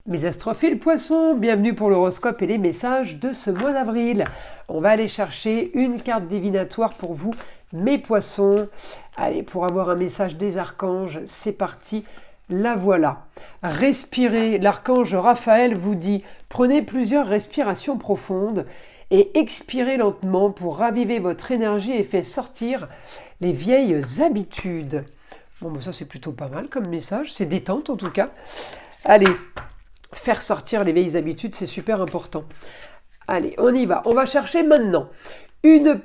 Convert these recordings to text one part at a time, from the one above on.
Mes astrophiles poissons, bienvenue pour l'horoscope et les messages de ce mois d'avril. On va aller chercher une carte divinatoire pour vous, mes poissons. Allez, pour avoir un message des archanges, c'est parti, la voilà. Respirez, l'archange Raphaël vous dit, prenez plusieurs respirations profondes et expirez lentement pour raviver votre énergie et faire sortir les vieilles habitudes. Bon, ben ça c'est plutôt pas mal comme message, c'est détente en tout cas. Allez, faire sortir les vieilles habitudes, c'est super important. Allez, on y va. On va chercher maintenant une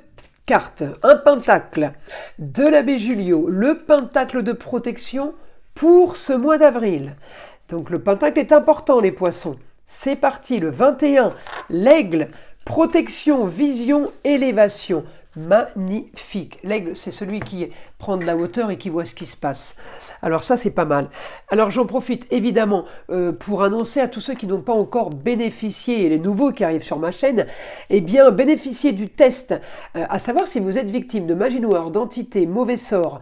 carte, un pentacle de l'abbé Julio, le pentacle de protection pour ce mois d'avril. Donc le pentacle est important, les poissons. C'est parti, le 21, l'aigle, protection, vision, élévation. Magnifique. L'aigle, c'est celui qui prend de la hauteur et qui voit ce qui se passe. Alors ça, c'est pas mal. Alors j'en profite évidemment pour annoncer à tous ceux qui n'ont pas encore bénéficié, et les nouveaux qui arrivent sur ma chaîne, eh bien bénéficiez du test, à savoir si vous êtes victime de magie noire, d'entité, mauvais sort,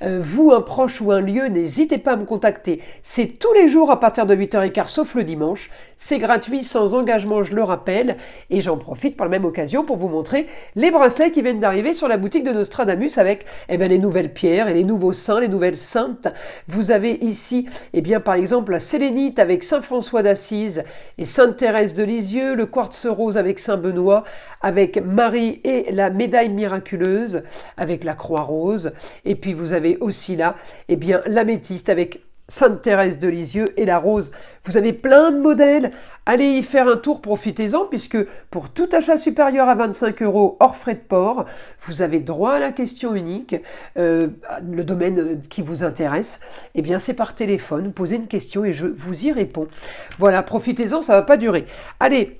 vous, un proche ou un lieu, n'hésitez pas à me contacter. C'est tous les jours à partir de 8h15, sauf le dimanche. C'est gratuit, sans engagement, je le rappelle. Et j'en profite par la même occasion pour vous montrer les bracelets qui viennent d'arriver sur la boutique de Nostradamus avec les nouvelles pierres et les nouveaux saints, les nouvelles saintes. Vous avez ici, par exemple, la sélénite avec Saint François d'Assise et Sainte Thérèse de Lisieux, le quartz rose avec Saint Benoît, avec Marie et la médaille miraculeuse, avec la croix rose. Et puis vous avez aussi là, l'améthyste avec Sainte Thérèse de Lisieux et la rose. Vous avez plein de modèles. Allez y faire un tour, profitez-en, puisque pour tout achat supérieur à 25 € hors frais de port, vous avez droit à la question unique, le domaine qui vous intéresse. C'est par téléphone, vous posez une question et je vous y réponds. Voilà, profitez-en, ça ne va pas durer. Allez,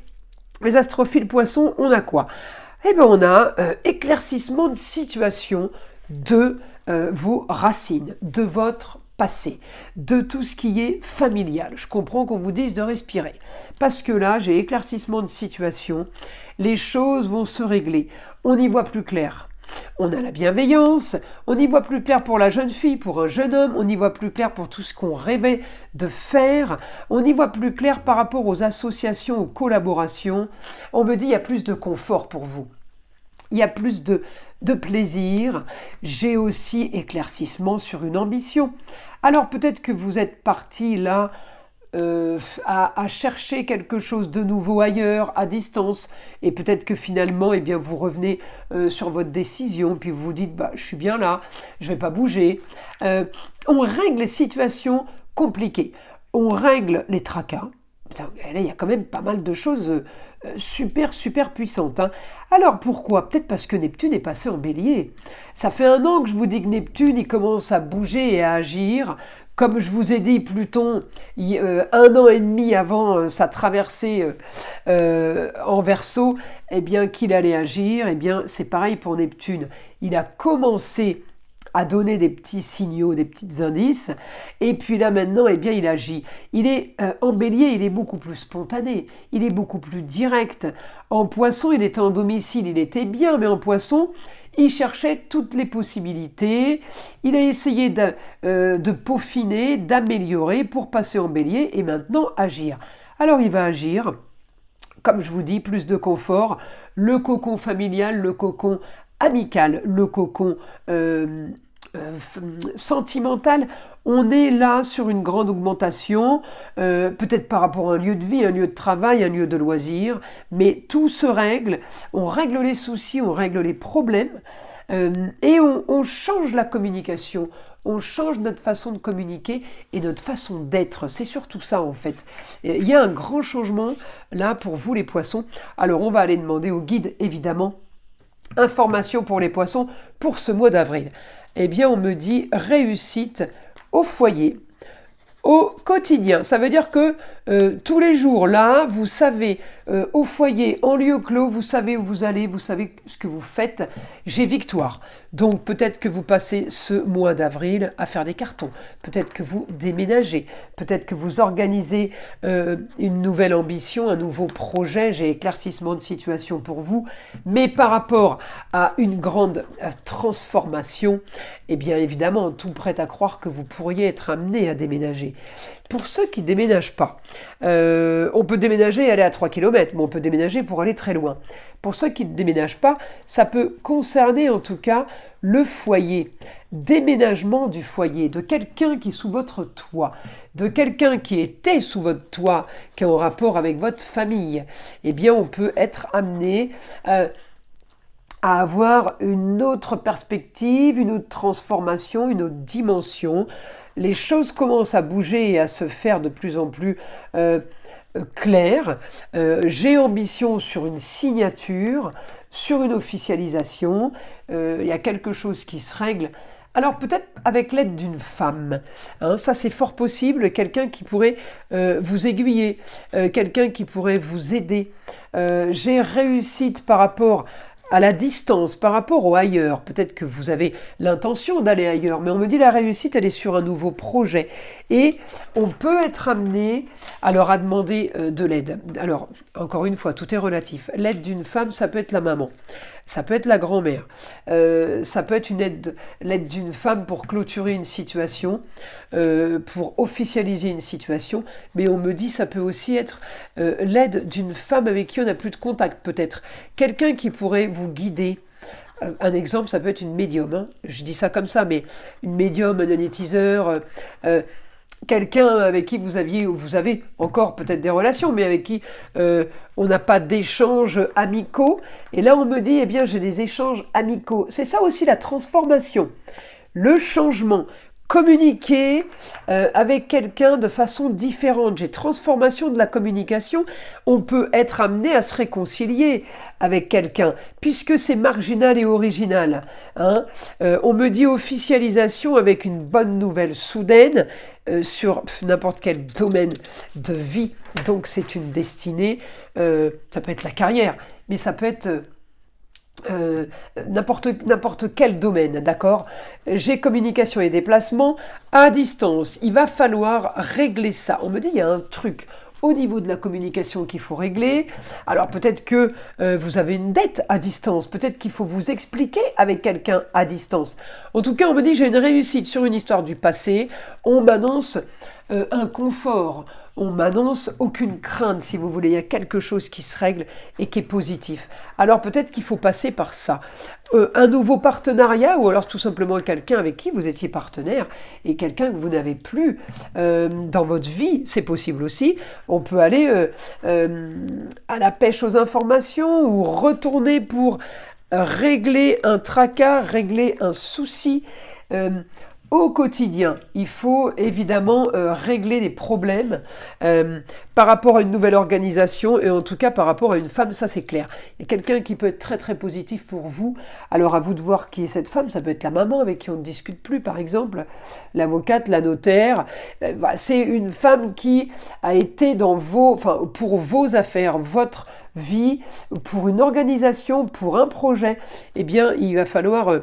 les astrophiles poissons, on a quoi? On a éclaircissement de situation de vos racines, de votre passé, de tout ce qui est familial. Je comprends qu'on vous dise de respirer, parce que là, j'ai éclaircissement de situation, les choses vont se régler, on y voit plus clair. On a la bienveillance, on y voit plus clair pour la jeune fille, pour un jeune homme, on y voit plus clair pour tout ce qu'on rêvait de faire, on y voit plus clair par rapport aux associations, aux collaborations. On me dit il y a plus de confort pour vous. Il y a plus de plaisir. J'ai aussi éclaircissement sur une ambition. Alors peut-être que vous êtes parti là à chercher quelque chose de nouveau ailleurs, à distance, et peut-être que finalement, vous revenez sur votre décision, puis vous vous dites, je suis bien là, je vais pas bouger. On règle les situations compliquées, on règle les tracas. Là, il y a quand même pas mal de choses super puissantes. Alors pourquoi? Peut-être parce que Neptune est passé en bélier. Ça fait 1 an que je vous dis que Neptune, il commence à bouger et à agir. Comme je vous ai dit, Pluton, 1 an et demi avant sa traversée en Verseau, qu'il allait agir. C'est pareil pour Neptune. Il a commencé à donner des petits signaux, des petits indices, et puis là maintenant, il agit. Il est en bélier, il est beaucoup plus spontané, il est beaucoup plus direct. En poisson, il était en domicile, il était bien, mais en poisson, il cherchait toutes les possibilités, il a essayé de peaufiner, d'améliorer pour passer en bélier et maintenant agir. Alors il va agir, comme je vous dis, plus de confort, le cocon familial, le cocon amical, le cocon sentimental. On est là sur une grande augmentation, peut-être par rapport à un lieu de vie, un lieu de travail, un lieu de loisir, mais tout se règle, on règle les soucis, on règle les problèmes, et on change la communication, on change notre façon de communiquer et notre façon d'être. C'est surtout ça en fait. Il y a un grand changement là pour vous les poissons. Alors on va aller demander au guide évidemment information pour les poissons pour ce mois d'avril. On me dit réussite au foyer, au quotidien. Ça veut dire que tous les jours, là, vous savez, au foyer, en lieu clos, vous savez où vous allez, vous savez ce que vous faites. J'ai victoire. Donc peut-être que vous passez ce mois d'avril à faire des cartons. Peut-être que vous déménagez. Peut-être que vous organisez une nouvelle ambition, un nouveau projet. J'ai éclaircissement de situation pour vous. Mais par rapport à une grande transformation, évidemment, tout prête à croire que vous pourriez être amené à déménager. Pour ceux qui ne déménagent pas, on peut déménager et aller à 3 km, mais on peut déménager pour aller très loin. Pour ceux qui ne déménagent pas, ça peut concerner en tout cas le foyer, déménagement du foyer, de quelqu'un qui est sous votre toit, de quelqu'un qui était sous votre toit, qui est en rapport avec votre famille. Eh bien, on peut être amené à avoir une autre perspective, une autre transformation, une autre dimension. Les choses commencent à bouger et à se faire de plus en plus claires. J'ai ambition sur une signature, sur une officialisation. Il y a quelque chose qui se règle. Alors peut-être avec l'aide d'une femme, hein, ça c'est fort possible, quelqu'un qui pourrait vous aiguiller, quelqu'un qui pourrait vous aider. J'ai réussite par rapport à la distance, par rapport au ailleurs. Peut-être que vous avez l'intention d'aller ailleurs, mais on me dit la réussite, elle est sur un nouveau projet. Et on peut être amené alors à demander de l'aide. Alors, encore une fois, tout est relatif. L'aide d'une femme, ça peut être la maman, ça peut être la grand-mère, ça peut être l'aide d'une femme pour clôturer une situation, pour officialiser une situation, mais on me dit ça peut aussi être l'aide d'une femme avec qui on n'a plus de contact peut-être. Quelqu'un qui pourrait vous guider. Un exemple, ça peut être une médium. Hein. Je dis ça comme ça, mais une médium, un magnétiseur, quelqu'un avec qui vous avez encore peut-être des relations, mais avec qui on n'a pas d'échanges amicaux. Et là, on me dit, eh bien, j'ai des échanges amicaux. C'est ça aussi la transformation, le changement. Communiquer avec quelqu'un de façon différente. J'ai transformation de la communication. On peut être amené à se réconcilier avec quelqu'un, puisque c'est marginal et original. Hein. On me dit officialisation avec une bonne nouvelle soudaine sur n'importe quel domaine de vie. Donc c'est une destinée. Ça peut être la carrière, mais ça peut être... n'importe quel domaine, d'accord? J'ai communication et déplacement à distance. Il va falloir régler ça. On me dit il y a un truc au niveau de la communication qu'il faut régler. Alors peut-être que vous avez une dette à distance. Peut-être qu'il faut vous expliquer avec quelqu'un à distance. En tout cas, on me dit j'ai une réussite sur une histoire du passé. On m'annonce un confort. On m'annonce aucune crainte, si vous voulez. Il y a quelque chose qui se règle et qui est positif. Alors peut-être qu'il faut passer par ça. Un nouveau partenariat ou alors tout simplement quelqu'un avec qui vous étiez partenaire et quelqu'un que vous n'avez plus dans votre vie, c'est possible aussi. On peut aller à la pêche aux informations ou retourner pour régler un tracas, régler un souci. Au quotidien, il faut évidemment régler des problèmes par rapport à une nouvelle organisation et en tout cas par rapport à une femme, ça c'est clair. Il y a quelqu'un qui peut être très très positif pour vous, alors à vous de voir qui est cette femme, ça peut être la maman avec qui on ne discute plus par exemple, l'avocate, la notaire, c'est une femme qui a été pour vos affaires, votre vie, pour une organisation, pour un projet, eh bien il va falloir...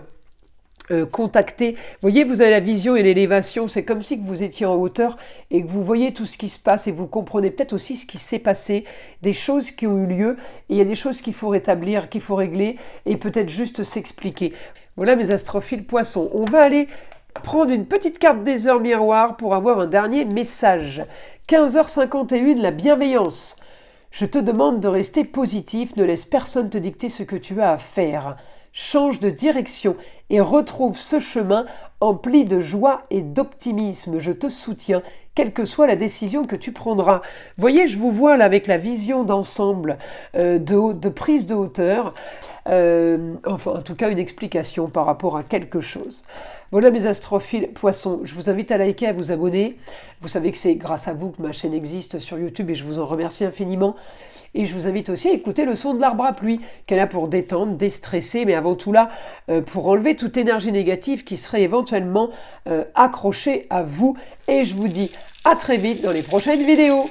contacter. Vous voyez, vous avez la vision et l'élévation, c'est comme si que vous étiez en hauteur et que vous voyez tout ce qui se passe et vous comprenez peut-être aussi ce qui s'est passé, des choses qui ont eu lieu, et il y a des choses qu'il faut rétablir, qu'il faut régler, et peut-être juste s'expliquer. Voilà mes astrophiles poissons. On va aller prendre une petite carte des heures miroirs pour avoir un dernier message. 15h51, la bienveillance. Je te demande de rester positif, ne laisse personne te dicter ce que tu as à faire. Change de direction et retrouve ce chemin empli de joie et d'optimisme. Je te soutiens, quelle que soit la décision que tu prendras. Voyez, je vous vois là avec la vision d'ensemble, de prise de hauteur, enfin en tout cas une explication par rapport à quelque chose. Voilà mes astrophiles poissons, je vous invite à liker, à vous abonner. Vous savez que c'est grâce à vous que ma chaîne existe sur YouTube et je vous en remercie infiniment. Et je vous invite aussi à écouter le son de l'arbre à pluie, qui est là pour détendre, déstresser, mais avant tout là, pour enlever toute énergie négative qui serait éventuellement accrochée à vous. Et je vous dis à très vite dans les prochaines vidéos.